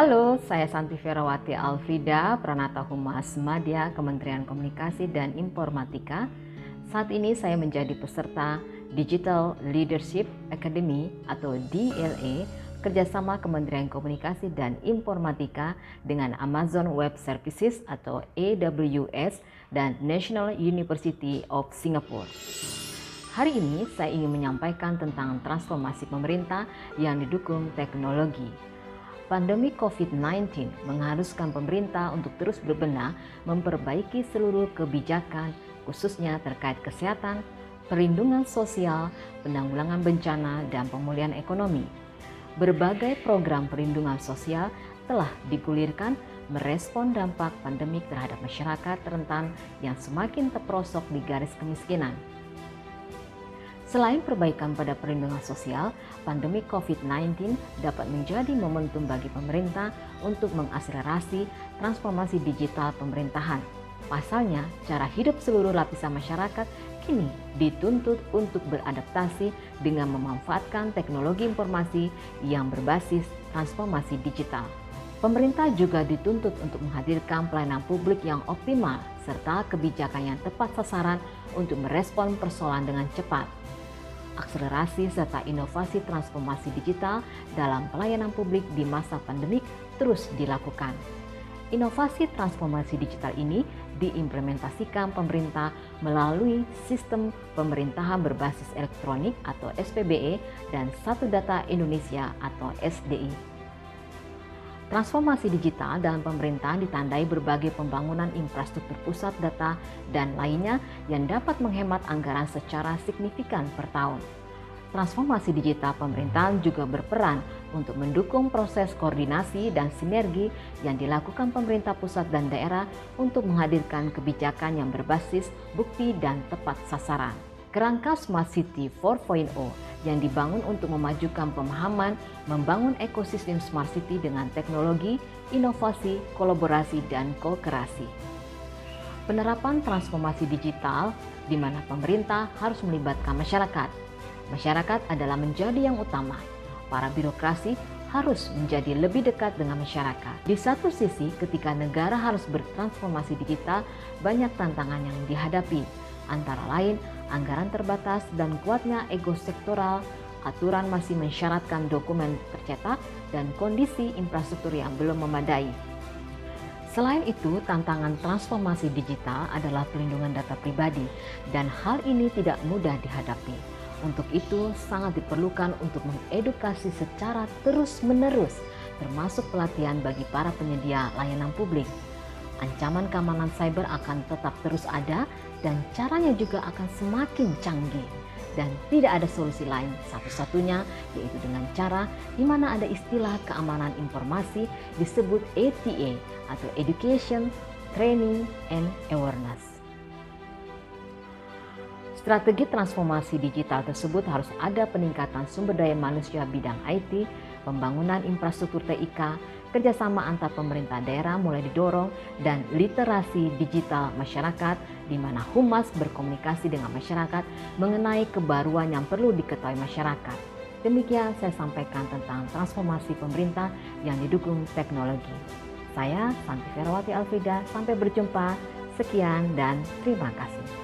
Halo, saya Santi Ferawati Alfrida, Pranata Humas Madya, Kementerian Komunikasi dan Informatika. Saat ini saya menjadi peserta Digital Leadership Academy atau DLA, kerjasama Kementerian Komunikasi dan Informatika dengan Amazon Web Services atau AWS dan National University of Singapore. Hari ini saya ingin menyampaikan tentang transformasi pemerintah yang didukung teknologi. Pandemi COVID-19 mengharuskan pemerintah untuk terus berbenah memperbaiki seluruh kebijakan, khususnya terkait kesehatan, perlindungan sosial, penanggulangan bencana, dan pemulihan ekonomi. Berbagai program perlindungan sosial telah digulirkan merespon dampak pandemik terhadap masyarakat rentan yang semakin terperosok di garis kemiskinan. Selain perbaikan pada perlindungan sosial, pandemi COVID-19 dapat menjadi momentum bagi pemerintah untuk mengakselerasi transformasi digital pemerintahan. Pasalnya, cara hidup seluruh lapisan masyarakat kini dituntut untuk beradaptasi dengan memanfaatkan teknologi informasi yang berbasis transformasi digital. Pemerintah juga dituntut untuk menghadirkan pelayanan publik yang optimal serta kebijakan yang tepat sasaran untuk merespon persoalan dengan cepat. Akselerasi serta inovasi transformasi digital dalam pelayanan publik di masa pandemik terus dilakukan. Inovasi transformasi digital ini diimplementasikan pemerintah melalui sistem pemerintahan berbasis elektronik atau SPBE dan Satu Data Indonesia atau SDI. Transformasi digital dalam pemerintahan ditandai berbagai pembangunan infrastruktur pusat data dan lainnya yang dapat menghemat anggaran secara signifikan per tahun. Transformasi digital pemerintahan juga berperan untuk mendukung proses koordinasi dan sinergi yang dilakukan pemerintah pusat dan daerah untuk menghadirkan kebijakan yang berbasis bukti dan tepat sasaran. Kerangka Smart City 4.0 yang dibangun untuk memajukan pemahaman, membangun ekosistem Smart City dengan teknologi, inovasi, kolaborasi, dan kooperasi. Penerapan transformasi digital di mana pemerintah harus melibatkan masyarakat. Masyarakat adalah menjadi yang utama. Para birokrasi harus menjadi lebih dekat dengan masyarakat. Di satu sisi, ketika negara harus bertransformasi digital, banyak tantangan yang dihadapi. Antara lain, anggaran terbatas dan kuatnya ego sektoral, aturan masih mensyaratkan dokumen tercetak, dan kondisi infrastruktur yang belum memadai. Selain itu, tantangan transformasi digital adalah perlindungan data pribadi, dan hal ini tidak mudah dihadapi. Untuk itu, sangat diperlukan untuk mengedukasi secara terus-menerus, termasuk pelatihan bagi para penyedia layanan publik. Ancaman keamanan cyber akan tetap terus ada dan caranya juga akan semakin canggih. Dan tidak ada solusi lain satu-satunya, yaitu dengan cara di mana ada istilah keamanan informasi disebut ETA atau Education, Training, and Awareness. Strategi transformasi digital tersebut harus ada peningkatan sumber daya manusia bidang IT, pembangunan infrastruktur TIK, kerjasama antar pemerintah daerah mulai didorong, dan literasi digital masyarakat di mana humas berkomunikasi dengan masyarakat mengenai kebaruan yang perlu diketahui masyarakat. Demikian saya sampaikan tentang transformasi pemerintah yang didukung teknologi. Saya Santi Ferawati Alfrida, sampai berjumpa. Sekian dan terima kasih.